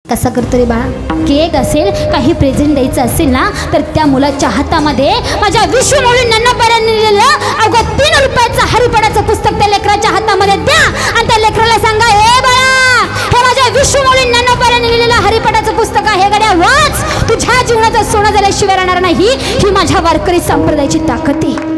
कसा करतो रे बाळा? केक असेल, काही प्रेझेंट द्यायचं असेल ना, तर त्या मुलाच्या हातामध्ये माझ्या विश्वमौली नन्नापर्यंत लिहिलेलं अवघं 3 रुपयाचं हरिपाठाचं पुस्तक त्या लेकराच्या हातामध्ये द्या आणि त्या लेकराला सांगा, हे बाळा, हे माझ्या विश्वमौली नन्नापर्यंत लिहिलेलं हरिपाठाचं पुस्तक आहे, गड्या वाच, तुझ्या जीवनाचं सोनं झाल्याशिवाय राहणार नाही. ही माझ्या वारकरी संप्रदायाची ताकद आहे.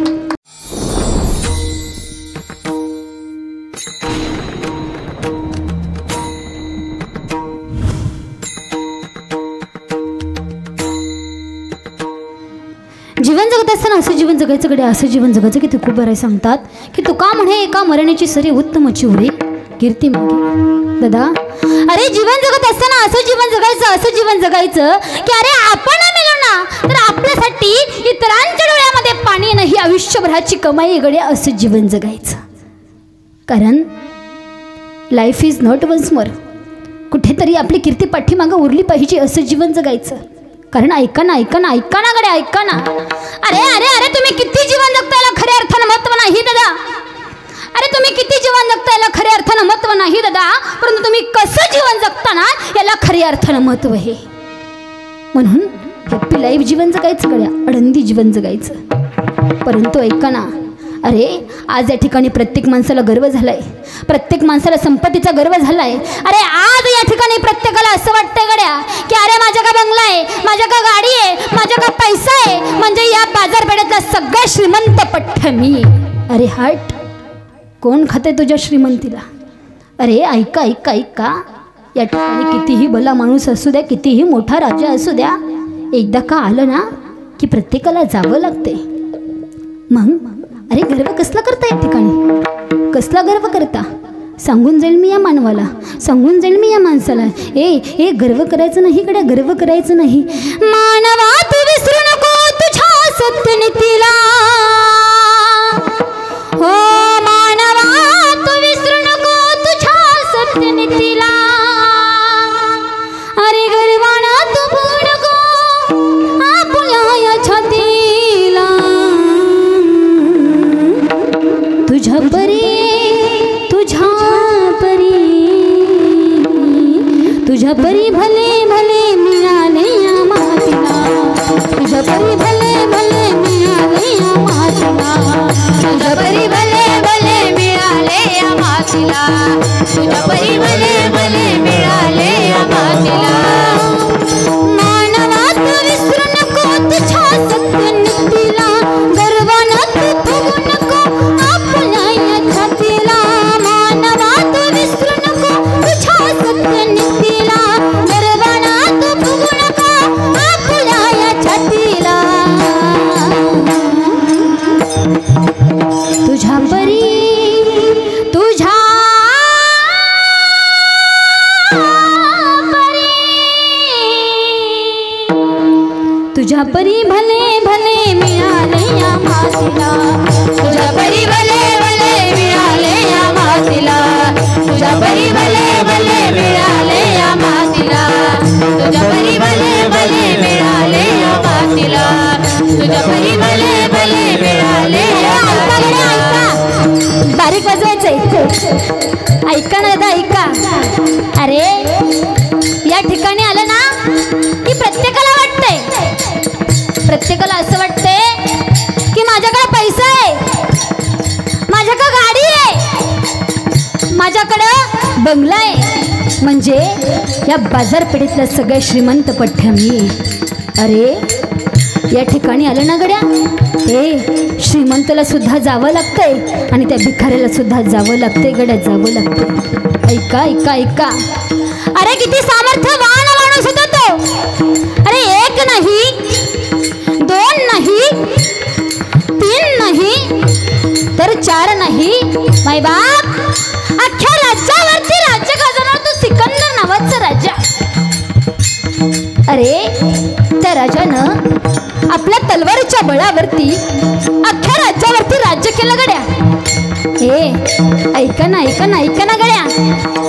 जीवन जगत असताना असं जीवन जगायचं कडे, असं जीवन जगायचं की ते खूप बरं सांगतात की तुका म्हणे एका मरण्याची सरी उत्तमची उरे कीर्ती मागे. दादा, अरे जीवन जगत असताना असं जीवन जगायचं, असं जीवन जगायचं की अरे आपण मेलो ना तर आपल्यासाठी इतरांच्या डोळ्यामध्ये पाणी नाही, आयुष्यभराची कमाई गडे, असं जीवन जगायचं. कारण life is not once more. कुठेतरी आपली कीर्ती पाठीमागं उरली पाहिजे, असं जीवन जगायचं. कारण ऐका ना गडे, ऐका ना. अरे अरे अरे तुम्ही किती जीवन जगता याला खऱ्या अर्थानं महत्त्व नाही दादा. अरे तुम्ही किती जीवन जगता याला खऱ्या अर्थानं महत्त्व नाही दादा, परंतु तुम्ही कसं जीवन जगता ना याला खऱ्या अर्थानं महत्त्व आहे. म्हणून हॅप्पी लाईफ जीवन जगायचं गड्या, आनंदी जीवन जगायचं. परंतु ऐका ना, अरे आज या ठिकाणी प्रत्येक माणसाला गर्व झालाय, प्रत्येक माणसाला संपत्तीचा गर्व झालाय. अरे आज या ठिकाणी प्रत्येकाला असं वाटतंय गड्या की अरे माझ्या का बंगला आहे, माझ्या का गाडी आहे, माझ्या का पैसा आहे, म्हणजे या बाजारपेठेतला सगळ्या श्रीमंत पठ्ठ मी. अरे हट, कोण खाते तुझ्या श्रीमंतीला? अरे ऐका ऐका ऐका, या ठिकाणी कितीही भला माणूस असू द्या, कितीही मोठा राजा असू द्या, एकदा का आलं ना की प्रत्येकाला जावं लागते. मग अरे गर्व कसला करता या ठिकाणी? कसला गर्व करता? सांगून जाईल मी या मानवाला, सांगून जाईल मी या माणसाला, ए गर्व करायचं नाही कडे, गर्व करायचं नाही. मानवा तू विसरू नको तुझ्या सत्यनीतीला, हो मानवा तू विसरू नको तुझ्या सत्यनीतीला. अरे गर्वाना तू भू नको आपल्या या छातीला, तुझ्या परी तुझ्या परी भले भले मिळाले या मातीला, तुझ्या परी भले भले मिळाले या मातीला, तुझ्या परी भले भले मिळाले या मातीला, तुझ्या परी भले भले मिळाले या मातीला. मानवा तू विसरू नको तुझ्या सत्यनीतीला, गर्वानं तू फुगू नको आपल्या या छातीला. मानवा तू विसरू नको तुझ्या सत्यनीतीला, गर्वानं तू फुगू नको आपल्या या छातीला. तुझ्या परी तुझ्या परी भले भले मिळाले या मातीला, तुझ्या परी भले भले मिळाले या मातीला, तुझ्या परी भले भले मिळाले या मातीला, तुझ्या परी भले भले मिळाले या मातीला, तुझ्या परी भले भले मिळाले या मातीला. बारीक वाजवायचंय, ऐका ना दादा ऐका. अरे या ठिकाणी आलं ना की प्रत्येकाला वाटतंय, प्रत्येकाला असं वाटतंय की माझ्याकडे पैसा आहे, माझ्याकडे गाडी आहे, माझ्याकडं बंगला आहे, म्हणजे या बाजारपेठेतल्या सगळ्या श्रीमंत पठ्ठ मी. अरे या ठिकाणी आलं ना गड्या, श्रीमंताला सुद्धा जावं लागतंय आणि त्या भिकाऱ्याला सुद्धा जावं लागतंय गड्या, जावं लागतंय. ऐका ऐका ऐका, अरे किती सामर्थ्यवान माणूस होता तो. अरे एक नाही, दोन नाही, तीन नाही, तर 4 नाही, माय बाप अख्ख्या राज्यावरती राज्य गाजवणार तो सिकंदर नावाचा राजा. अरे त्या राजानं आपल्या तलवारीच्या बळावरती अख्ख्या राज्यावरती राज्य केलं गड्या. ऐका ना ऐका ना ऐका ना गड्या.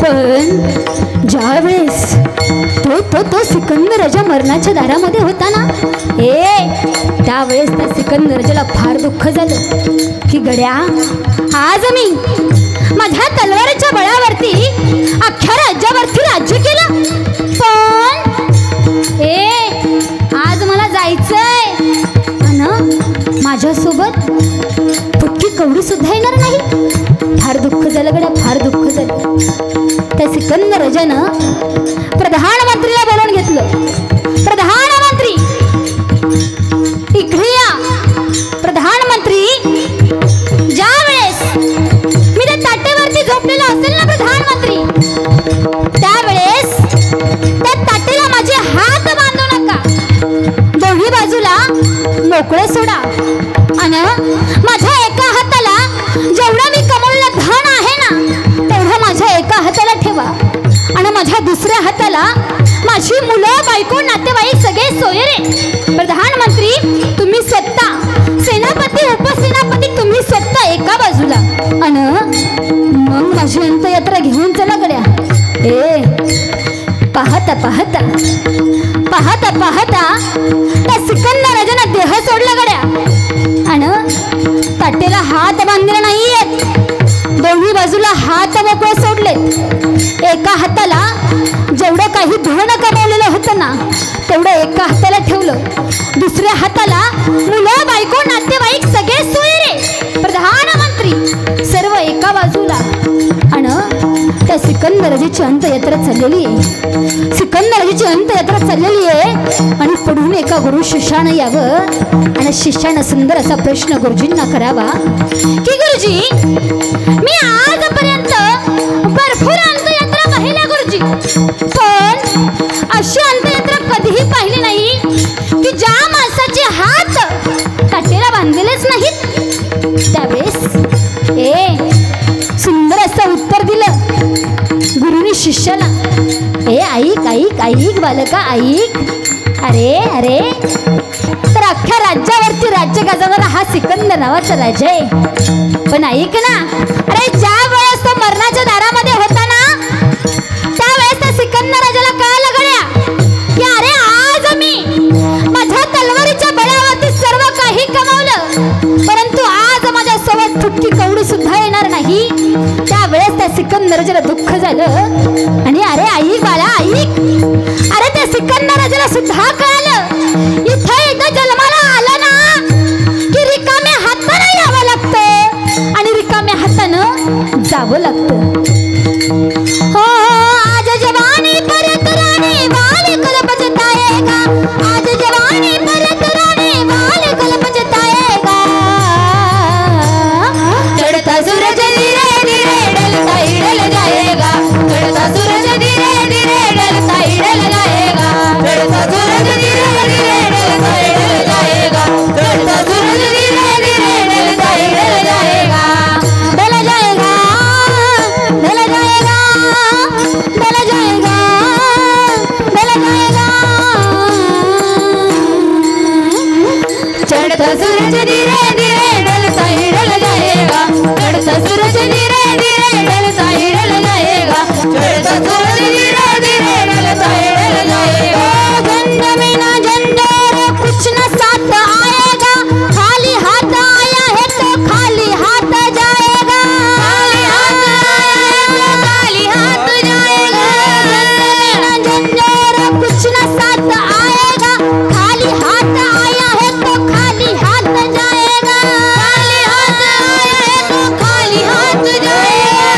पण ज्या वेळेस तो सिकंदर राजा मरणाच्या दारामध्ये होता ना, त्यावेळेस त्या सिकंदर राजाला फार दुःख झालं की गड्या आज मी माझ्या तलवारीच्या बळावरती अख्ख्या राज्यावरती राज्य केलं, पण बायको नातेवाईक सगळे सोयरे प्रधानमंत्री तुम्ही स्वतः सेनापती उपसेनापती तुम्ही स्वतः एका बाजूला अन मग माझी अंतयात्रा घेऊन चला गड्या. पाहता पाहता पाहता पाहता त्या सिकंदर राजाने देह सोडला गड्या आणि ताटेला हात बांधले नाहीयेत. दोन्ही बाजूला हात मोकळे सोडलेत. एका हाताला जेवढं काही धन कमावलेलं होतं ना तेवढं एका हाताला ठेवलं. दुसऱ्या हाताला मुलं बायको नातेवाईक सगळे सोयरे प्रधानमंत्री सर्व एका बाजूला आणि त्या सिकंदराजीची अंतयात्रा चाललेली आहे. सिकंदराजीची अंतयात्रा चाललेली आहे आणि पुढून एका गुरु शिष्यानं यावं आणि शिष्यानं सुंदर असा प्रश्न गुरुजींना करावा की गुरुजी मी आजपर्यंत भरपूर अंतयात्रा पाहिल्या गुरुजी, पण अशी अंतयात्रा कधीही पाहिली नाही की ज्या माणसाचे हात काटेला बांधलेलेच नाहीत. त्यावेळेस सुंदर असं उत्तर दिलं गुरुनी शिष्याला. ऐक ऐक ऐक बालका ऐक. अरे अरे तर अख्ख्या राज्यावरती राज्य गाजवणारा हा सिकंदर नावाचा राजा आहे. पण ऐक ना, अरे ज्या वेळेस तो मरणाच्या दारामध्ये होता ना त्यावेळेस त्या सिकंदर राजाला कळालं गड्या की अरे आज मी माझ्या तलवारीच्या बळावरती सर्व काही कमावलं, परंतु आज माझ्या सोबत फुटकी कवडी सुद्धा येणार नाही. त्यावेळेस त्या सिकंदर राजाला दुःख झालं आणि अरे ऐक बाळा ऐक. अरे त्या सिकंदर राजाला सुद्धा कळालं इथे एकदा जन्माला आलं ना की रिकाम्या हाताने यावं लागतं आणि रिकाम्या हातानं जावं लागतं. हो आज जवानी परत राणी वाल कल बजताएगा, आज जवानी परत राणी वाल कल बजताएगा. चढ़ता सूरज धीरे धीरे ढलता ही ढल जाएगा, चढ़ता सूरज धीरे धीरे ढलता ही ढल जाएगा, चढ़ता सूरज धीरे धीरे ढलता ही ढल जाएगा, चढ़ता सूरज धीरे धीरे ढलता ही ढल जाएगा. ढल जाएगा ढल जाएगा ढल जाएगा ढल जाएगा. चढ़ता सूरज धीरे धीरे ढलता ही ढल जाएगा, चढ़ता सूरज धीरे धीरे ढलता ही ढल जाएगा, चढ़ता सूरज धीरे धीरे ढलता ही ढल जाएगा. झंड में ना झंडोर कुछ न साथ आएगा, खाली हाथ आया है तो खाली हाथ जाएगा, खाली हाथ आया है तो खाली हाथ जाएगा. झंड में ना झंडोर कुछ न साथ आएगा, खाली हाथ आया है तो खाली हाथ जाएगा, खाली हाथ आया है तो खाली हाथ जाएगा.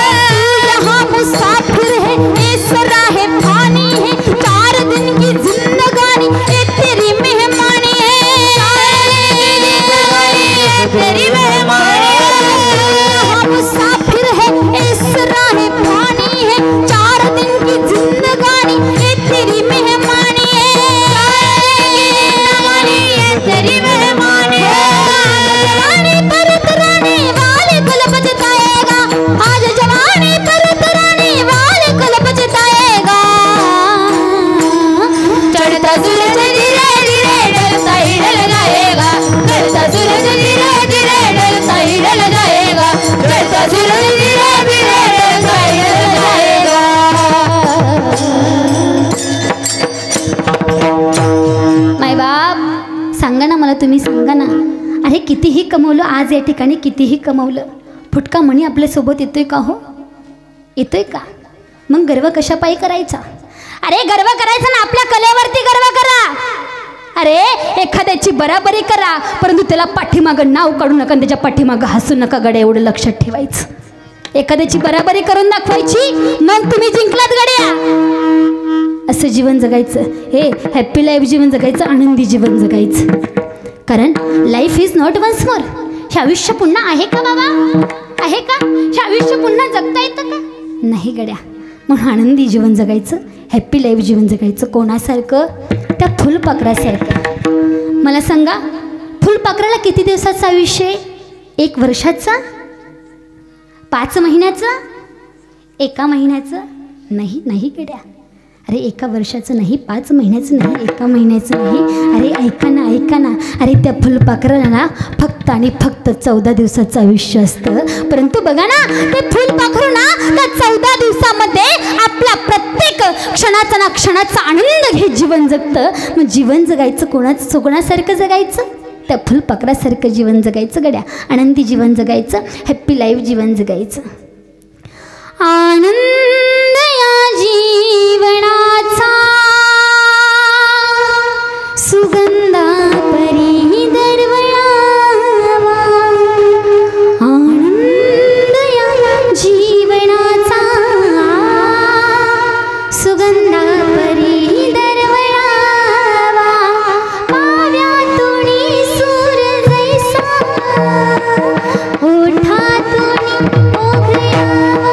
यहाँ मुसाफिर है इस राह फानी है, 4 दिन की जिंदगानी ये तेरी मेहमानी है, 4 दिन की जिंदगानी ये तेरी मेहमानी है. यहाँ मुसाफिर है इस राह फानी है, 4 दिन की जिंदगानी ये तेरी मेहमानी है, 4 दिन की जिंदगानी ये तेरी मेहमानी है. जवानी परत रानी वाले कुल बजताएगा, आज जवानी परत रानी वाले कुल बजताएगा. चढ़ता सूरज धीरे धीरे ढलता ही ढल जाएगा, चढ़ता सूरज धीरे धीरे ढलता ही ढल जाएगा, चढ़ता सूरज धीरे धीरे ढलता ही ढल जाएगा. माय बाप सांगा ना मला, तुम्ही सांगा ना. अरे कितीही कमवलं आज या ठिकाणी, कितीही कमवलं फुटका मणी आपल्यासोबत येतोय का हो? येतोय का? मग गर्व कशापायी करायचा? अरे गर्व करायचा ना आपल्या कलेवरती गर्व करा. अरे एखाद्याची बराबरी करा, परंतु त्याला पाठीमागं नाव काढू नका, त्याच्या पाठीमागं हसू नका गड्या, एवढं लक्षात ठेवायचं. एखाद्याची बराबरी करून दाखवायची, मग तुम्ही जिंकलात गड्या. असं जीवन जगायचं, हे हॅप्पी लाईफ जीवन जगायचं, आनंदी जीवन जगायचं. कारण life is not once more. हे आयुष्य पुन्हा आहे का बाबा? आहे का? हे आयुष्य पुन्हा जगता येतं का? नाही गड्या. म्हणून आनंदी जीवन जगायचं, हॅप्पी लाईफ जीवन जगायचं. कोणासारखं? त्या फुलपाखरासारखं. मला सांगा, फुलपाखराला किती दिवसाचं आयुष्य आहे? 1 वर्षाचं? 5 महिन्याचं? 1 महिन्याचं? नाही नाही गड्या. अरे 1 वर्षाचं नाही, 5 महिन्याचं नाही, 1 महिन्याचं नाही. अरे ऐका ना, ऐका ना. अरे त्या फुलपाखराला ना फक्त आणि फक्त 14 दिवसाचं आयुष्य असतं. परंतु बघा ना, ते फुलपाखरू ना त्या 14 दिवसामध्ये आपला प्रत्येक क्षणाचा आनंद घेत जीवन जगतं. मग जीवन जगायचं कोणासारखं जगायचं? त्या फुलपाखरासारखं जीवन जगायचं गड्या. आनंदी जीवन जगायचं, हॅप्पी लाईफ जीवन जगायचं. आनंद या जीवनाचा सुगंधा परी दरवळावा. आनंद या जीवनाचा सुगंधा परी दरवळावा. पाव्यातुनी सूर जैसा ओठातुनी ओघळावा.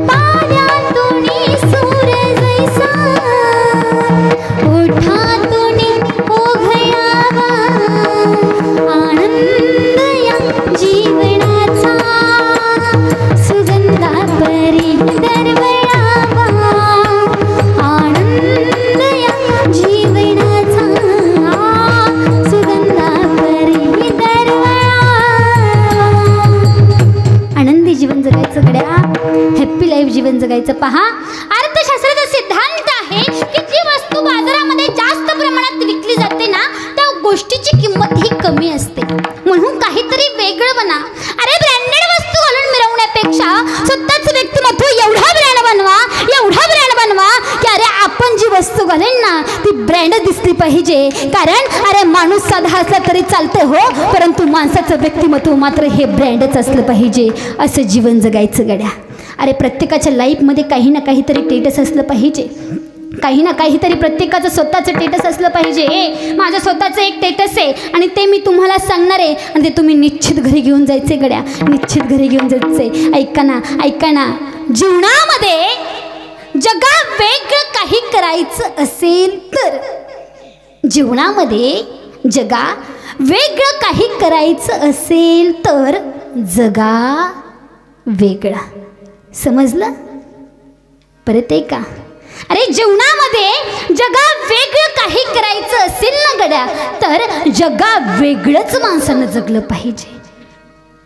पाव्यातुनी सूर जैसा ओठातुनी ओघळावा. आनंद या जीवनाचा सुगंधा परी दरवळावा. आनंद या जीवनाचा सुगंधा परी दरवळावा. आनंदी जीवन जगायचं गड्या, हॅप्पी लाईफ जीवन जगायचं. पहा, अर्थशास्त्राचा सिद्धांत आहे की जी वस्तू बाजारामध्ये जास्त प्रमाणात विकली जाते ना, त्या गोष्टीची किंमत ही कमी असते. म्हणून काहीतरी वेगळं बना. अरे ब्रँडेड वस्तू घालून मिरवण्यापेक्षा स्वतःचं व्यक्तिमत्व एवढा ब्रँड बनवा की अरे आपण जी वस्तू घालेन ना ती ब्रँड दिसली पाहिजे. कारण अरे माणूस साधा असला तरी चालतं हो, परंतु माणसाचं व्यक्तिमत्व मात्र हे ब्रँडच असलं पाहिजे. असं जीवन जगायचं गड्या. अरे प्रत्येकाच्या लाईफमध्ये काही ना काहीतरी टेटस असलं पाहिजे. काही ना काहीतरी प्रत्येकाचं स्वतःचं टेटस असलं पाहिजे. माझं स्वतःचं एक टेटस आहे आणि ते मी तुम्हाला सांगणार आहे आणि ते तुम्ही निश्चित घरी घेऊन जायचे गड्या, निश्चित घरी घेऊन जायचे. ऐका ना, जीवनामध्ये जगा वेगळं काही करायचं असेल तर, जीवनामध्ये जगा वेगळं काही करायचं असेल तर जगा वेगळा. समजलं? परत आहे का? अरे जीवनामध्ये जगा वेगळं काही करायचं असेल ना गड्या, तर जगा वेगळंच माणसानं जगलं पाहिजे.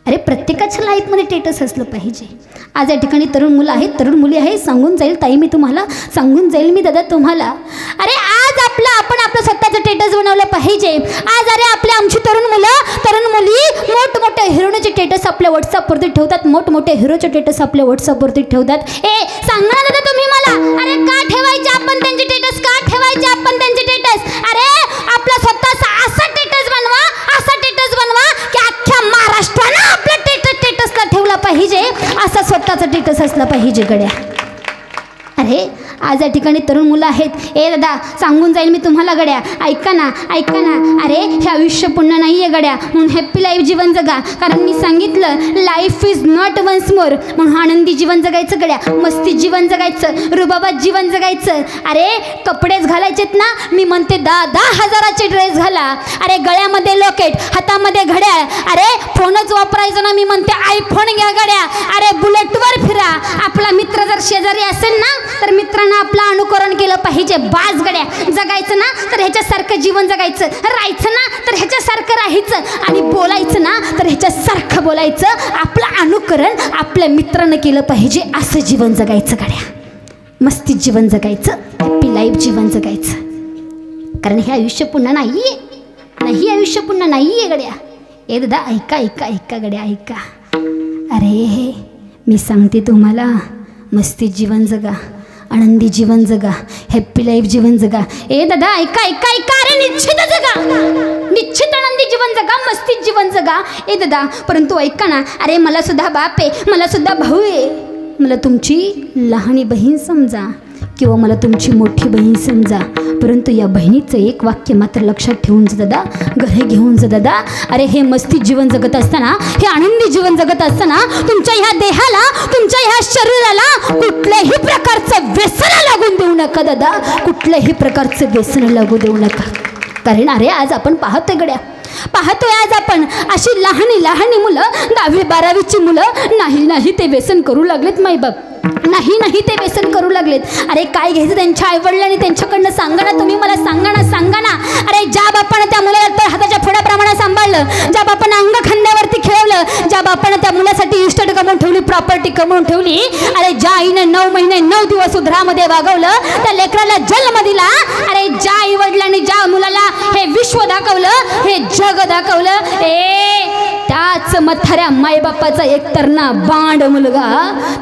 अरे प्रत्येकाच्या लाईफमध्ये टेटस असलं पाहिजे. आज या ठिकाणी तरुण मुलं आहेत, तरुण मुली आहेत. सांगून जाईल ताई मी तुम्हाला, सांगून जाईल मी दादा तुम्हाला. अरे आज आपण आपलं स्वतःचं टेटस बनवलं पाहिजे. आज अरे आमची तरुण मुली मोठमोठे हिरोचे टेटस आपल्या व्हॉट्सअपवरती ठेवतात, मोठमोठे हिरोचे टेटस आपल्या व्हॉट्सअपवरती ठेवतात. सांगा ना दादा तुम्ही मला, अरे का ठेवायचे आपण त्यांचे टेटस? का ठेवायचे आपण त्यांचे टेटस? अरे आपला स्वतःचा असा टेटस बनवा की अख्ख्या महाराष्ट्रानं आपल्या टेटसला ठेवला पाहिजे. असा स्वतःचा टेटस असला पाहिजे गड्या. अरे आज या ठिकाणी तरुण मुलं आहेत. दादा सांगून जाईल मी तुम्हाला गड्या, ऐका ना. अरे हे आयुष्य पुन्हा नाही आहे गड्या, म्हणून हॅप्पी लाईफ जीवन जगा. कारण मी सांगितलं life is not once more. म्हणून आनंदी जीवन जगायचं गड्या, मस्ती जीवन जगायचं, रुबाबात जीवन जगायचं. अरे कपडेच घालायचेत ना, मी म्हणते 10 हजाराचे ड्रेस घाला. अरे गळ्यामध्ये लॉकेट, हातामध्ये घड्याळ. अरे फोनच वापरायचं ना, मी म्हणते आयफोन घ्या गड्या. अरे बुलेटवर फिरा. आपला मित्र जर शेजारी असेल ना तर मित्रांना आपलं अनुकरण केलं पाहिजे. बाज गड्या. जगायचं ना तर ह्याच्यासारखं जीवन जगायचं, राहायचं ना तर ह्याच्यासारखं राहायचं, आणि बोलायचं ना तर ह्याच्यासारखं बोलायचं. आपलं अनुकरण आपल्या मित्रानं केलं पाहिजे. असं जीवन जगायचं गड्या, मस्तीत जीवन जगायचं, हॅप्पी लाईफ जीवन जगायचं. कारण हे आयुष्य पुन्हा नाही आयुष्य पुन्हा नाही आहे गड्या. दादा ऐका गड्या, ऐका. अरे मी सांगते तुम्हाला, मस्तीत जीवन जगा, आनंदी जीवन जगा, हॅप्पी लाईफ जीवन जगा. दादा ऐका. अरे निश्चित जगा, निश्चित आनंदी जीवन जगा, मस्तीत जीवन जगा. दादा परंतु ऐका ना, अरे मला सुद्धा बाप आहे, मला सुद्धा भाऊ आहे. मला तुमची लहानी बहीण समजा किंवा मला तुमची मोठी बहीण समजा, परंतु या बहिणीचं एक वाक्य मात्र लक्षात ठेवून जा दादा, घरी घेऊन जा दादा. अरे हे मस्ती जीवन जगत असताना, हे आनंदी जीवन जगत असताना तुमच्या ह्या देहाला, तुमच्या ह्या शरीराला कुठल्याही प्रकारचं व्यसन लागून देऊ नका दादा, कुठल्याही प्रकारचं व्यसन लागू देऊ नका. कारण अरे आज आपण पाहतोय गड्या, पाहतोय आज आपण अशी लहानी लहानी मुलं 10वी-12वीची मुलं नाही ते व्यसन करू लागलेत माईबाप, नाही ते व्यसन करू लागलेत. अरे काय घ्यायचं त्यांच्या आईवडिलांनी त्यांच्याकडनं सांगा ना, तुम्ही मला सांगा ना. अरे ज्या बापानं त्या मुलाला तर हाताच्या फोडाप्रमाणे सांभाळलं, ज्या बापानं अंग खांद्यावरती खेळवलं, ज्या बापानं त्या मुलासाठी इस्टेट कमवून ठेवली, प्रॉपर्टी कमवून ठेवली, अरे ज्या आईने 9 महिने 9 दिवस उदरामध्ये वागवलं, त्या लेकराला जन्म दिला, अरे ज्या आईवडिलांनी ज्या मुलाला हे विश्व दाखवलं, हे जग दाखवलं, त्याच म्हाताऱ्या मायबापाचा एक तरणा बांड मुलगा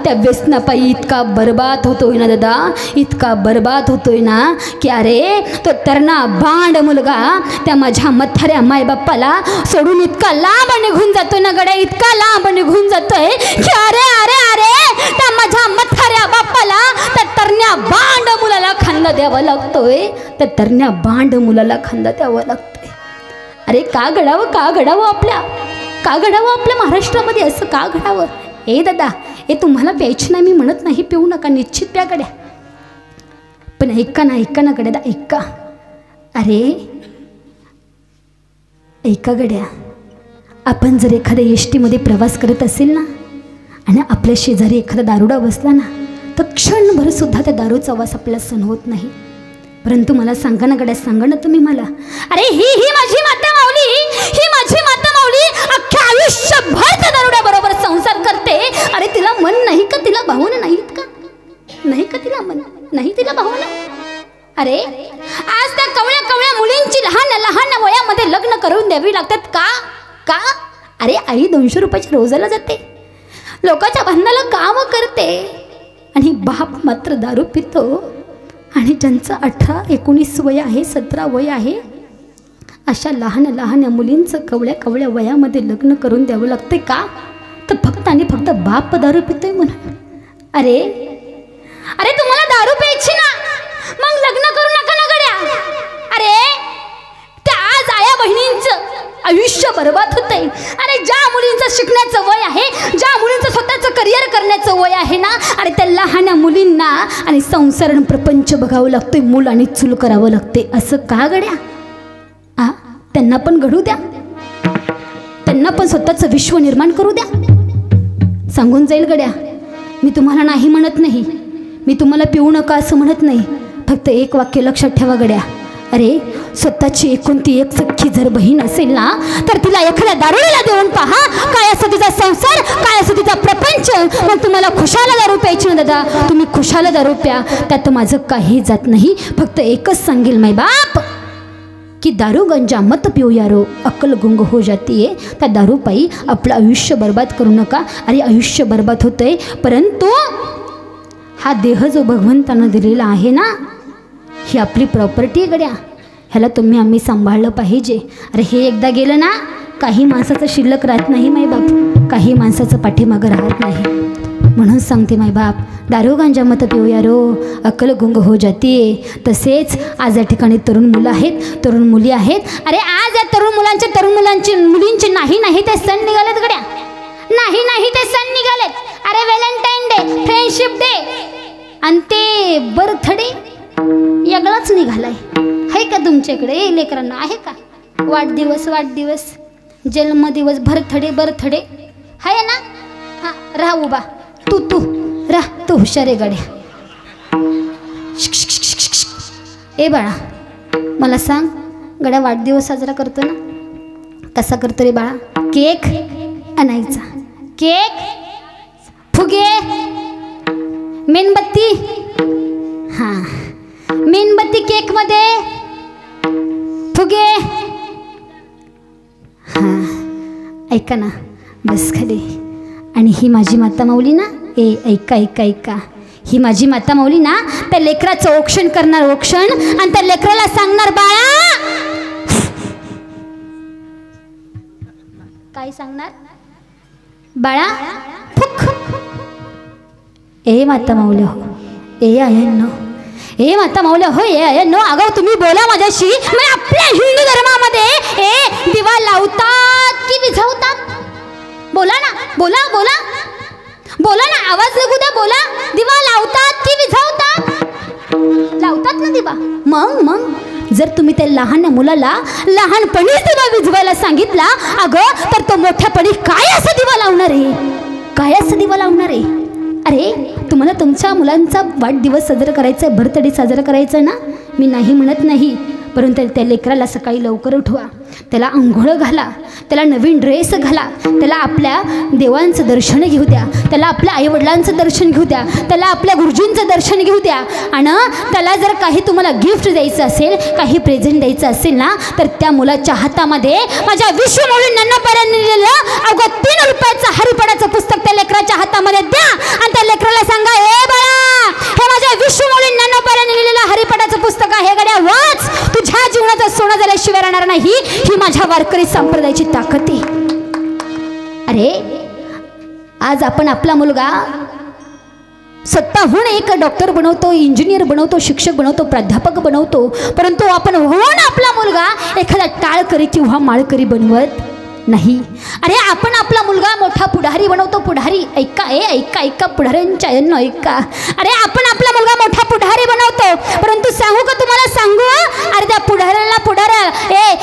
त्या व्यसनापायी इतका बर्बाद होतोय ना दादा, इतका बर्बाद होतोय ना की अरे तो तरणा बांड मुलगा त्या माझ्या म्हाताऱ्या मायबापाला सोडून इतका लांब निघून जातोय ना गड्या, इतका लांब निघून जातोय की अरे अरे अरे त्या माझ्या म्हाताऱ्या बापाला त्या तरण्या बांड मुलाला खांदा द्यावा लागतोय, त्या तरण्या बांड मुलाला खांदा द्यावा लागतोय. अरे का घडावं आपल्या महाराष्ट्रामध्ये असं का घडावं? दादा तुम्हाला प्यायची नाही मी म्हणत नाही, पिऊ नका, निश्चित प्या गड्या, पण ऐका ना गड्या, ऐका. अरे ऐका गड्या, आपण जर एखाद्या एसटीमध्ये प्रवास करत असेल ना आणि आपल्या शेजारी एखादा दारुडा बसला ना तर क्षणभर सुद्धा त्या दारूचा वास आपल्याला सहन होत नाही. परंतु मला सांगा ना गड्या, सांगा ना तुम्ही मला, अरे ही माझी माता माऊली, ही माझी माता माऊली अख्ख्या आयुष्यभर त्या दारुड्या बरोबर संसार करते. अरे तिला मन नाही का, तिला भावना नाहीत का, नाही का तिला मन नाही, तिला भावना. अरे आज त्या कवळ्या मुलींची लहान वयामध्ये लग्न करून द्यावी लागतात का? अरे आई 200 रुपयाच्या रोजाला जाते, लोकांच्या भांडणाला काम करते आणि बाप मात्र दारू पितो. आणि ज्यांचं 18-19 वय आहे, 17 वय आहे, अशा लहान मुलींचं कवळ्या वयामध्ये लग्न करून द्यावं लागते का? तर फक्त आणि फक्त बाप दारू पितोय म्हणून. अरे तुम्हाला दारू प्यायची ना, मग लग्न करू नका ना गड्या. अरे त्या आज आया बहिणींचं आयुष्य बर्बाद होतंय. अरे ज्या मुलींचं शिकण्याचं वय आहे, ज्या मुलींचं स्वतःचं करिअर करण्याचं वय आहे ना, अरे त्या लहान मुलींना आणि संसार प्रपंच बघावं लागतोय, मूल आणि चूल करावं लागते. असं का गड्या? त्यांना पण घडू द्या, त्यांना पण स्वतःचं विश्व निर्माण करू द्या. सांगून जाईल गड्या, मी तुम्हाला नाही म्हणत नाही, मी तुम्हाला पिऊ नका असं म्हणत नाही, फक्त एक वाक्य लक्षात ठेवा गड्या. अरे स्वतःची एकुलती एक सख्खी जर बहीण असेल ना तर तिला एखाद्या दारुडीला देऊन पहा, काय असं तिचा संसार, काय असं तिचा प्रपंच. मग तुम्हाला खुशाला दारू प्यायची ना दादा, तुम्ही खुशाला दारू प्या, त्यात माझं काही जात नाही. फक्त एकच सांगेल माय बाप की दारू गंजा मत पिऊ यारो, अक्कल गुंग हो जाती है. त्या दारूपायी आपलं आयुष्य बर्बाद करू नका. अरे आयुष्य बर्बाद होतंय, परंतु हा देह जो भगवंतानं दिलेला आहे ना, ही आपली प्रॉपर्टी आहे गड्या, ह्याला तुम्ही आम्ही सांभाळलं पाहिजे. अरे हे एकदा गेलं ना, काही माणसाचं शिल्लक राहत नाही माय बाप, काही माणसाचं पाठीमागं राहत नाही. म्हणून सांगते माय बाप, दारू गांजा मत पिऊ यारो, अक्कल गुंग हो जाते. तसेच आज या ठिकाणी तरुण मुलं आहेत, तरुण मुली आहेत. अरे आज या तरुण मुलींचे नाही ते सण निघालेत गड्या, नाही ते सण निघालेत. अरे व्हॅलेंटाईन डे, फ्रेंडशिप डे आणि ते बर्थडे वेगळाच निघालाय. आहे का तुमच्याकडे लेकरांना? आहे का वाढदिवस, जन्मदिवस, बर्थडे आहे ना? हां राहा उभा, तू राह, तू हुशार आहे गड्या. ए बाळा मला सांग गड्या, वाढदिवस साजरा करतो ना, कसा करतो रे बाळा? केक आणायचा, केक, फुगे, मेणबत्ती. हां मेणबत्ती केकमध्ये, फुगे. हां ऐका ना, बस खाली. आणि ही माझी माता माऊली ना, ऐका, ही माझी माता माऊली ना त्या लेकराचं औक्षण करणार, औक्षण, आणि त्या लेकराला सांगणार बाळा, काय सांगणार बाळा? फुक. ए माता माऊली हो, ए आयनो, ए माता माऊली हो, ए आयनो, अगं तुम्ही बोला माझ्याशी. म्हणजे आपल्या हिंदू धर्मामध्ये दिवा लावतात की विझवतात? बोला ना, बोला ना, आवाज निघू द्या, बोला. दिवा लावतात की विझवतात? लावतात ना दिवा. मग जर तुम्ही त्या लहान मुलाला लहानपणीच दिवा विझवायला सांगितला अगं तर तो मोठ्यापणी काय असा दिवा लावणार आहे, काय असं दिवा लावणार आहे? अरे तुम्हाला तुमच्या मुलांचा वाढदिवस साजरा करायचा आहे, बर्थडे साजरा करायचा आहे ना, मी नाही म्हणत नाही, परंतु त्या लेकराला सकाळी लवकर उठवा, त्याला आंघोळ घाला, त्याला नवीन ड्रेस घाला, त्याला आपल्या देवांचं दर्शन घेऊ द्या, त्याला आपल्या आईवडिलांचं दर्शन घेऊ द्या, त्याला आपल्या गुरुजींचं दर्शन घेऊ द्या. आणि त्याला जर काही तुम्हाला गिफ्ट द्यायचं असेल, काही प्रेझेंट द्यायचं असेल ना, तर त्या मुलाच्या हातामध्ये माझ्या विश्वमौली नन्नापर्यंत लिहिलेलं अवघं 3 रुपयाचं हरिपाठाचं पुस्तक त्या लेकराच्या हातामध्ये द्या आणि त्या लेकराला सांगा, ए बाळा, हे माझ्या विश्वमौली नन्नापर्यंत लिहिलेलं हरिपाठाचं पुस्तक आहे, गड्या वाच, तुझ्या जीवनाचं सोनं झाल्याशिवाय राहणार नाही. ही माझ्या वारकरी संप्रदायाची ताकद आहे. अरे आज आपण आपला मुलगा स्वतःहून एक डॉक्टर बनवतो, इंजिनियर बनवतो, शिक्षक बनवतो, प्राध्यापक बनवतो, परंतु आपण होऊन आपला मुलगा एखादा टाळकरी किंवा माळकरी बनवत नाही. अरे आपण आपला मुलगा मोठा पुढारी बनवतो, पुढारी ऐका, ऐका ऐका पुढाऱ्यांच्या यांना ऐका. अरे आपण आपला मुलगा मोठा पुढारी बनवतो, परंतु सांगू का तुम्हाला, सांगू, अरे त्या पुढाऱ्याला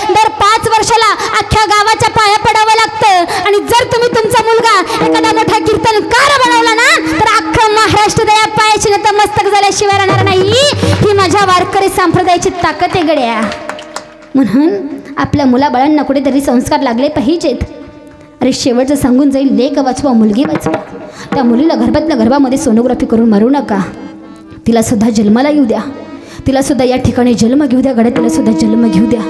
दर 5 वर्षाला अख्ख्या गावाच्या पाया पडावं लागतं. आणि जर तुम्ही तुमचा मुलगा एखादा मोठा कीर्तनकार बनवला ना, तर अख्खं महाराष्ट्र त्या पायाची नतमस्तक झाल्याशिवाय राहणार नाही. ही माझ्या वारकरी संप्रदायाची ताकद आहे गड्या. म्हणून आपल्या मुलाबाळांना कुठेतरी संस्कार लागले पाहिजेत. अरे शेवटचं सांगून जाईल, लेक वाचवा, मुलगी वाचवा. त्या मुलीला गर्भामध्ये सोनोग्राफी करून मारू नका, तिला सुद्धा जन्माला येऊ द्या, तिला सुद्धा या ठिकाणी जन्म घेऊ द्या गड्या, तिला सुद्धा जन्म घेऊ द्या.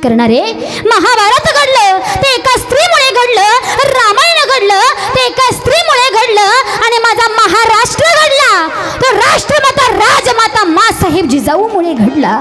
करणारे महाभारत घडलं ते एका स्त्रीमुळे घडलं, रामायण घडलं ते एका स्त्रीमुळे घडलं, आणि माझा महाराष्ट्र घडला तो राष्ट्रमाता राजमाता माँसाहेब जिजाऊमुळे घडला.